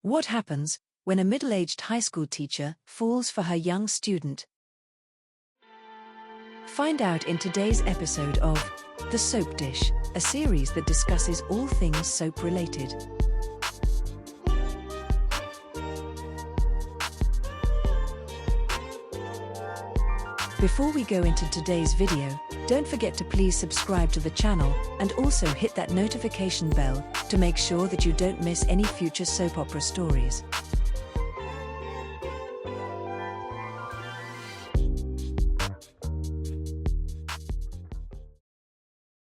What happens when a middle-aged high school teacher falls for her young student? Find out in today's episode of The Soap Dish, a series that discusses all things soap-related. Before we go into today's video, don't forget to please subscribe to the channel and also hit that notification bell to make sure that you don't miss any future soap opera stories.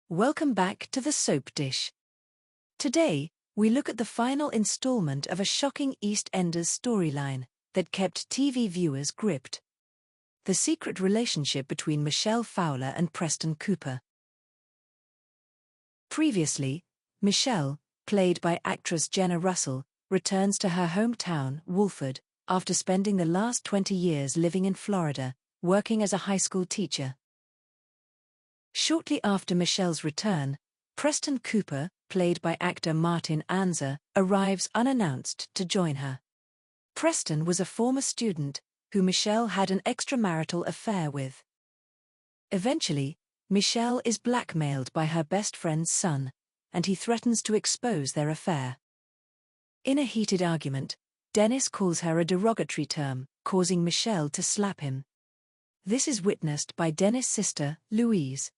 Welcome back to The Soap Dish. Today, we look at the final installment of a shocking EastEnders storyline that kept TV viewers gripped. The secret relationship between Michelle Fowler and Preston Cooper. Previously, Michelle, played by actress Jenna Russell, returns to her hometown, Walford, after spending the last 20 years living in Florida, working as a high school teacher. Shortly after Michelle's return, Preston Cooper, played by actor Martin Anzor, arrives unannounced to join her. Preston was a former student who Michelle had an extramarital affair with. Eventually, Michelle is blackmailed by her best friend's son, and he threatens to expose their affair. In a heated argument, Dennis calls her a derogatory term, causing Michelle to slap him. This is witnessed by Dennis' sister, Louise.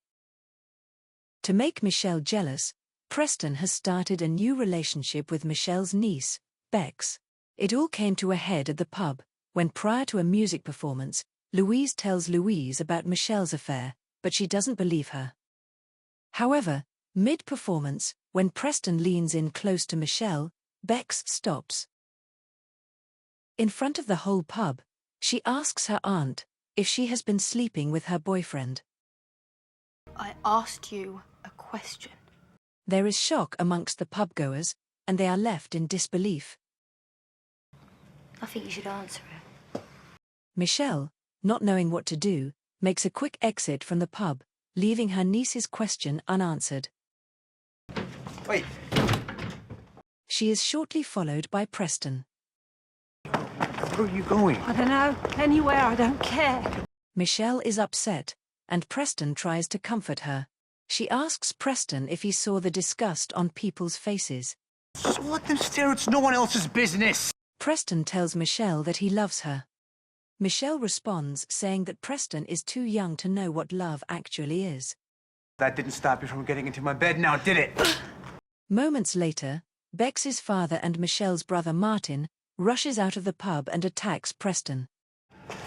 To make Michelle jealous, Preston has started a new relationship with Michelle's niece, Beex. It all came to a head at the pub, when prior to a music performance, Louise tells Louise about Michelle's affair, but she doesn't believe her. However, mid-performance, when Preston leans in close to Michelle, Beex stops. In front of the whole pub, she asks her aunt if she has been sleeping with her boyfriend. I asked you a question. There is shock amongst the pubgoers, and they are left in disbelief. I think you should answer it. Michelle, not knowing what to do, makes a quick exit from the pub, leaving her niece's question unanswered. Wait. She is shortly followed by Preston. Where are you going? I don't know. Anywhere, I don't care. Michelle is upset, and Preston tries to comfort her. She asks Preston if he saw the disgust on people's faces. Just let them stare. It's no one else's business. Preston tells Michelle that he loves her. Michelle responds saying that Preston is too young to know what love actually is. That didn't stop you from getting into my bed now, did it? Moments later, Bex's father and Michelle's brother Martin rushes out of the pub and attacks Preston.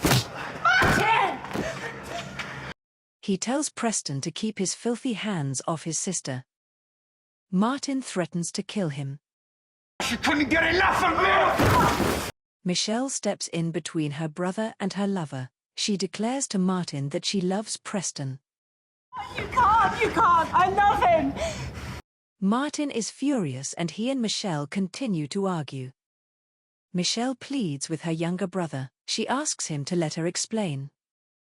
Martin! He tells Preston to keep his filthy hands off his sister. Martin threatens to kill him. You couldn't get enough of me! Michelle steps in between her brother and her lover. She declares to Martin that she loves Preston. You can't! I love him! Martin is furious and he and Michelle continue to argue. Michelle pleads with her younger brother. She asks him to let her explain.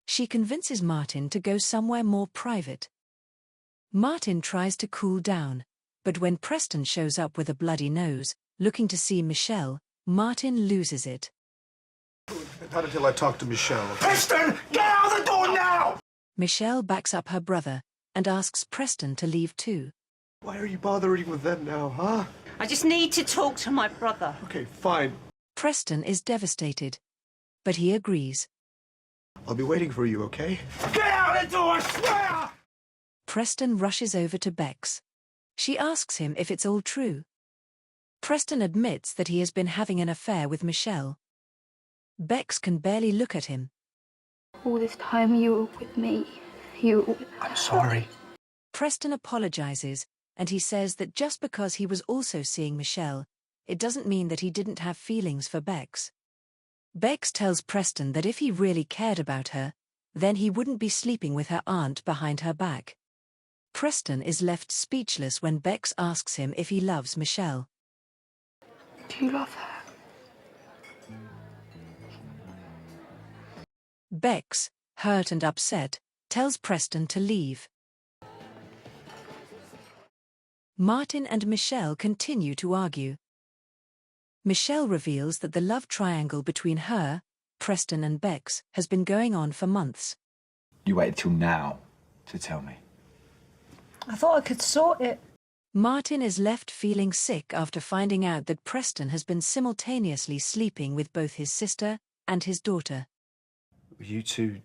She convinces Martin to go somewhere more private. Martin tries to cool down, but when Preston shows up with a bloody nose, looking to see Michelle, Martin loses it. Not until I talk to Michelle. Preston, get out the door now! Michelle backs up her brother and asks Preston to leave too. Why are you bothering with them now, huh? I just need to talk to my brother. Okay, fine. Preston is devastated, but he agrees. I'll be waiting for you, okay? Get out the door, I swear! Preston rushes over to Bex. She asks him if it's all true. Preston admits that he has been having an affair with Michelle. Bex can barely look at him. All this time you were with me. I'm sorry. Preston apologizes, and he says that just because he was also seeing Michelle, it doesn't mean that he didn't have feelings for Bex. Bex tells Preston that if he really cared about her, then he wouldn't be sleeping with her aunt behind her back. Preston is left speechless when Bex asks him if he loves Michelle. Do you love her? Bex, hurt and upset, tells Preston to leave. Martin and Michelle continue to argue. Michelle reveals that the love triangle between her, Preston and Beex has been going on for months. You waited till now to tell me. I thought I could sort it. Martin is left feeling sick after finding out that Preston has been simultaneously sleeping with both his sister and his daughter. You two...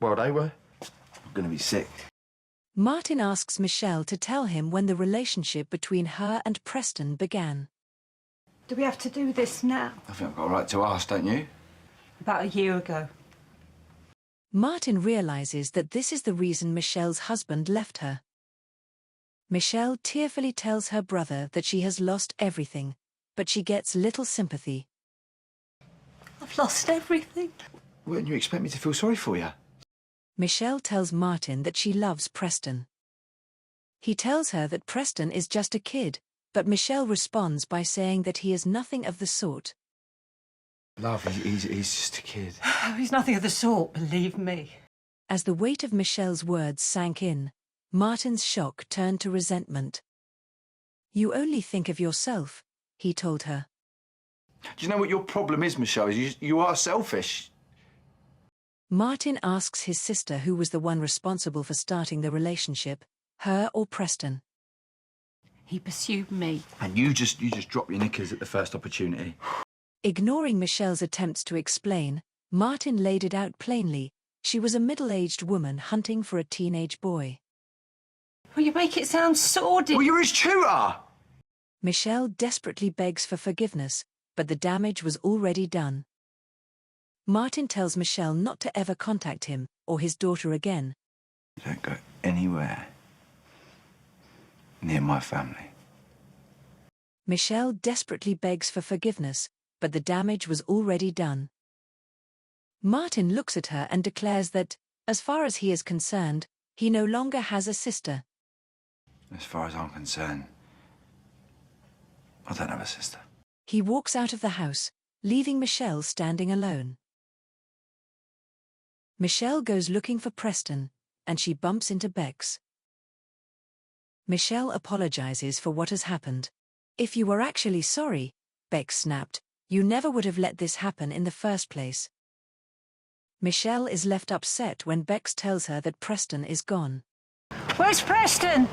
Well, they were. I'm gonna be sick. Martin asks Michelle to tell him when the relationship between her and Preston began. Do we have to do this now? I think I've got a right to ask, don't you? About a year ago. Martin realizes that this is the reason Michelle's husband left her. Michelle tearfully tells her brother that she has lost everything, but she gets little sympathy. I've lost everything. Wouldn't you expect me to feel sorry for you? Michelle tells Martin that she loves Preston. He tells her that Preston is just a kid, but Michelle responds by saying that he is nothing of the sort. Love, he's just a kid. He's nothing of the sort, believe me. As the weight of Michelle's words sank in, Martin's shock turned to resentment. "You only think of yourself," he told her. Do you know what your problem is, Michelle? You are selfish. Martin asks his sister who was the one responsible for starting the relationship, her or Preston. He pursued me. And you just drop your knickers at the first opportunity. Ignoring Michelle's attempts to explain, Martin laid it out plainly. She was a middle-aged woman hunting for a teenage boy. Well, you make it sound sordid. Well, you're his tutor! Michelle desperately begs for forgiveness, but the damage was already done. Martin tells Michelle not to ever contact him or his daughter again. You don't go anywhere near my family. Michelle desperately begs for forgiveness, but the damage was already done. Martin looks at her and declares that, as far as he is concerned, he no longer has a sister. As far as I'm concerned, I don't have a sister. He walks out of the house, leaving Michelle standing alone. Michelle goes looking for Preston, and she bumps into Beex. Michelle apologizes for what has happened. "If you were actually sorry," Beex snapped, "you never would have let this happen in the first place." Michelle is left upset when Beex tells her that Preston is gone. Where's Preston?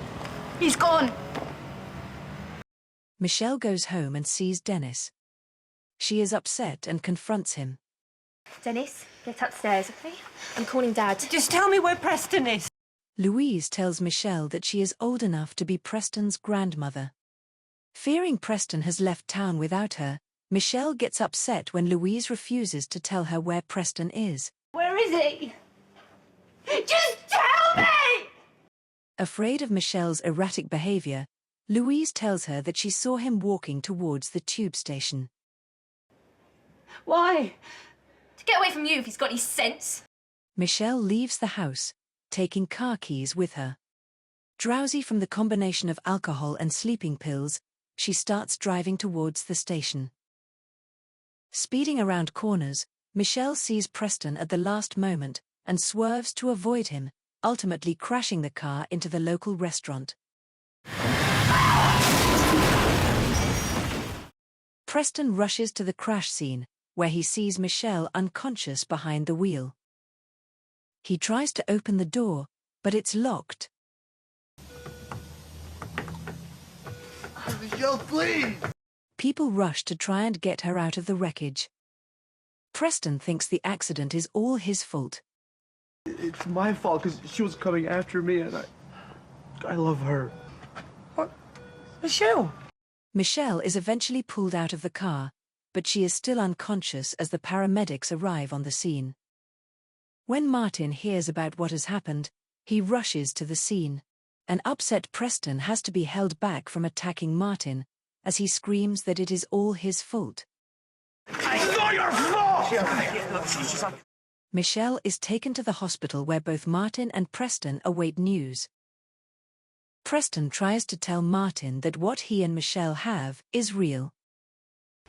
He's gone. Michelle goes home and sees Dennis. She is upset and confronts him. Dennis, get upstairs, okay? I'm calling Dad. Just tell me where Preston is. Louise tells Michelle that she is old enough to be Preston's grandmother. Fearing Preston has left town without her, Michelle gets upset when Louise refuses to tell her where Preston is. Where is he? Just tell me! Afraid of Michelle's erratic behavior, Louise tells her that she saw him walking towards the tube station. Why? To get away from you if he's got any sense. Michelle leaves the house, taking car keys with her. Drowsy from the combination of alcohol and sleeping pills, she starts driving towards the station. Speeding around corners, Michelle sees Preston at the last moment and swerves to avoid him, ultimately crashing the car into the local restaurant. Preston rushes to the crash scene, where he sees Michelle unconscious behind the wheel. He tries to open the door, but it's locked. Michelle, please! People rush to try and get her out of the wreckage. Preston thinks the accident is all his fault. It's my fault because she was coming after me and I love her. What? Michelle? Michelle is eventually pulled out of the car, but she is still unconscious as the paramedics arrive on the scene. When Martin hears about what has happened, he rushes to the scene. An upset Preston has to be held back from attacking Martin, as he screams that it is all his fault. It's not your fault! Michelle is taken to the hospital where both Martin and Preston await news. Preston tries to tell Martin that what he and Michelle have is real.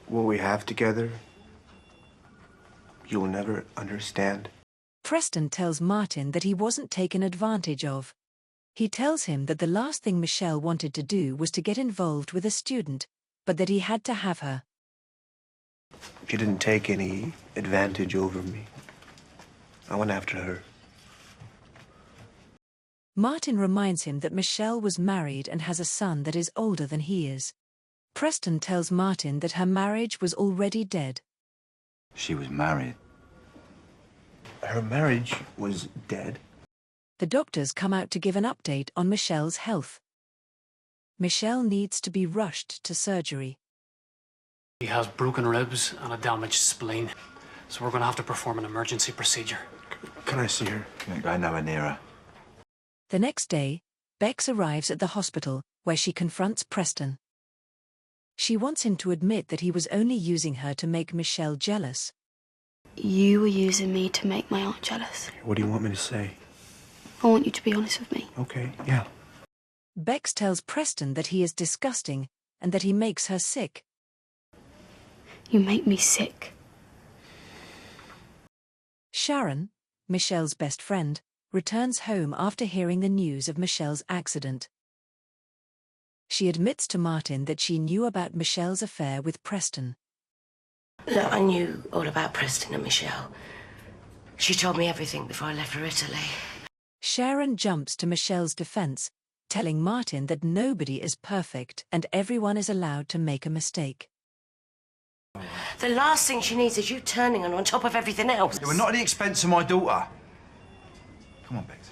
What we have together, you'll never understand. Preston tells Martin that he wasn't taken advantage of. He tells him that the last thing Michelle wanted to do was to get involved with a student, but that he had to have her. She didn't take any advantage over me. I went after her. Martin reminds him that Michelle was married and has a son that is older than he is. Preston tells Martin that her marriage was already dead. She was married. Her marriage was dead. The doctors come out to give an update on Michelle's health. Michelle needs to be rushed to surgery. He has broken ribs and a damaged spleen, so we're going to have to perform an emergency procedure. Can I see her? Can't go nowhere near her. The next day, Beex arrives at the hospital, where she confronts Preston. She wants him to admit that he was only using her to make Michelle jealous. You were using me to make my aunt jealous. What do you want me to say? I want you to be honest with me. Okay, yeah. Beex tells Preston that he is disgusting and that he makes her sick. You make me sick. Sharon, Michelle's best friend, returns home after hearing the news of Michelle's accident. She admits to Martin that she knew about Michelle's affair with Preston. Look, I knew all about Preston and Michelle. She told me everything before I left for Italy. Sharon jumps to Michelle's defense, telling Martin that nobody is perfect and everyone is allowed to make a mistake. The last thing she needs is you turning her on top of everything else. Yeah, we're not at the expense of my daughter. Come on, Beex.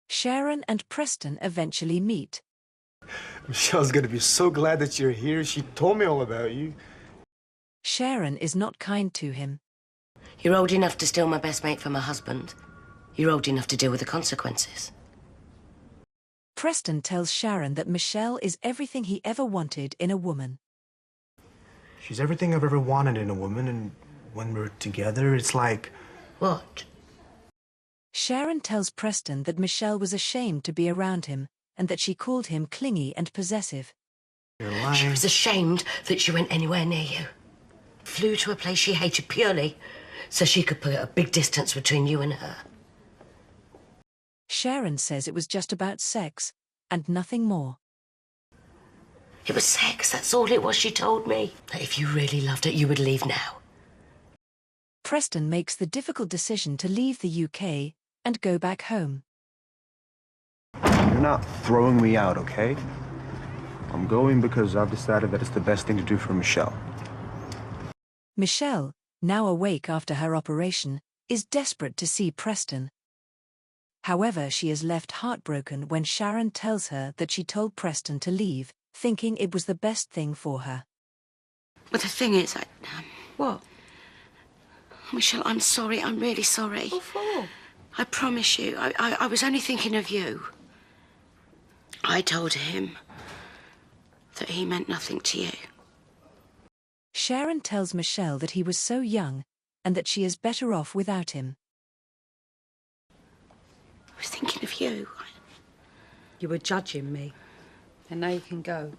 Sharon and Preston eventually meet. Michelle's gonna be so glad that you're here. She told me all about you. Sharon is not kind to him. You're old enough to steal my best mate from her husband. You're old enough to deal with the consequences. Preston tells Sharon that Michelle is everything he ever wanted in a woman. She's everything I've ever wanted in a woman, and when we're together, it's like... What? Sharon tells Preston that Michelle was ashamed to be around him and that she called him clingy and possessive. You're lying. She was ashamed that she went anywhere near you. Flew to a place she hated purely so she could put a big distance between you and her. Sharon says it was just about sex and nothing more. It was sex, that's all it was, she told me. That if you really loved it, you would leave now. Preston makes the difficult decision to leave the UK and go back home. You're not throwing me out, okay? I'm going because I've decided that it's the best thing to do for Michelle. Michelle, now awake after her operation, is desperate to see Preston. However, she is left heartbroken when Sharon tells her that she told Preston to leave, thinking it was the best thing for her. But the thing is, What? Michelle, I'm sorry. I'm really sorry. What for? I promise you, I was only thinking of you. I told him that he meant nothing to you. Sharon tells Michelle that he was so young and that she is better off without him. I was thinking of you. You were judging me, and now you can go.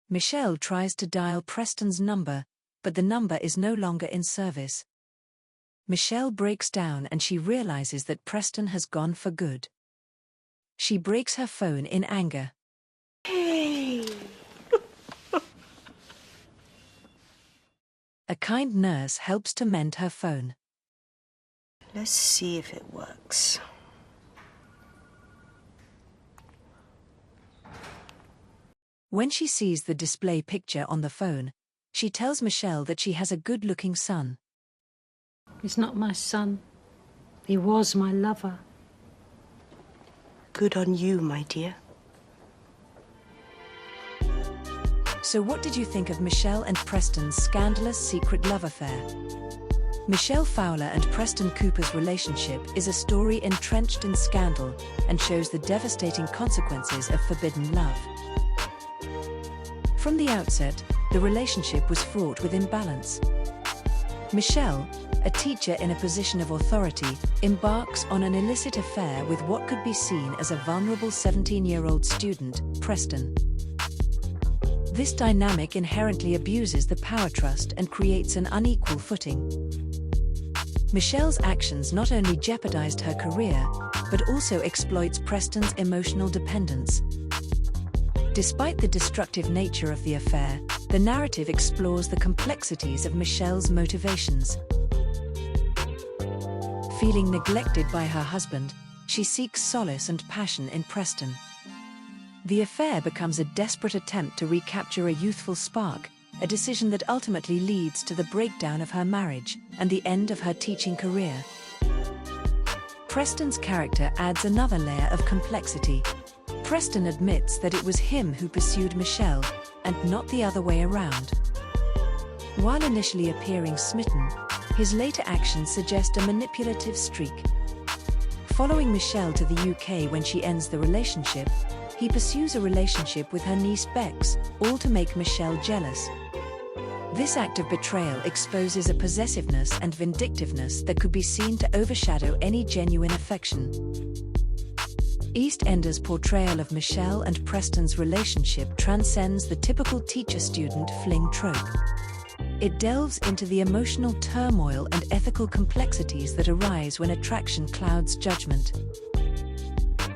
Michelle tries to dial Preston's number, but the number is no longer in service. Michelle breaks down and she realizes that Preston has gone for good. She breaks her phone in anger. Hey! A kind nurse helps to mend her phone. Let's see if it works. When she sees the display picture on the phone, she tells Michelle that she has a good-looking son. He's not my son. He was my lover. Good on you, my dear. So what did you think of Michelle and Preston's scandalous secret love affair? Michelle Fowler and Preston Cooper's relationship is a story entrenched in scandal and shows the devastating consequences of forbidden love. From the outset, the relationship was fraught with imbalance. Michelle, a teacher in a position of authority, embarks on an illicit affair with what could be seen as a vulnerable 17-year-old student, Preston. This dynamic inherently abuses the power trust and creates an unequal footing. Michelle's actions not only jeopardized her career, but also exploits Preston's emotional dependence. Despite the destructive nature of the affair, the narrative explores the complexities of Michelle's motivations. Feeling neglected by her husband, she seeks solace and passion in Preston. The affair becomes a desperate attempt to recapture a youthful spark, a decision that ultimately leads to the breakdown of her marriage and the end of her teaching career. Preston's character adds another layer of complexity. Preston admits that it was him who pursued Michelle, and not the other way around. While initially appearing smitten, his later actions suggest a manipulative streak. Following Michelle to the UK when she ends the relationship, he pursues a relationship with her niece Beex, all to make Michelle jealous. This act of betrayal exposes a possessiveness and vindictiveness that could be seen to overshadow any genuine affection. EastEnders' portrayal of Michelle and Preston's relationship transcends the typical teacher-student fling trope. It delves into the emotional turmoil and ethical complexities that arise when attraction clouds judgment.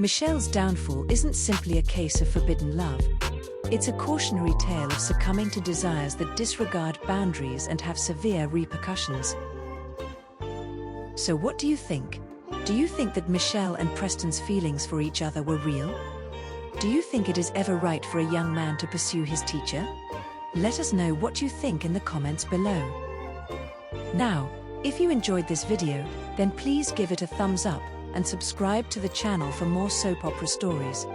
Michelle's downfall isn't simply a case of forbidden love. It's a cautionary tale of succumbing to desires that disregard boundaries and have severe repercussions. So what do you think? Do you think that Michelle and Preston's feelings for each other were real? Do you think it is ever right for a young man to pursue his teacher? Let us know what you think in the comments below. Now, if you enjoyed this video, then please give it a thumbs up and subscribe to the channel for more soap opera stories.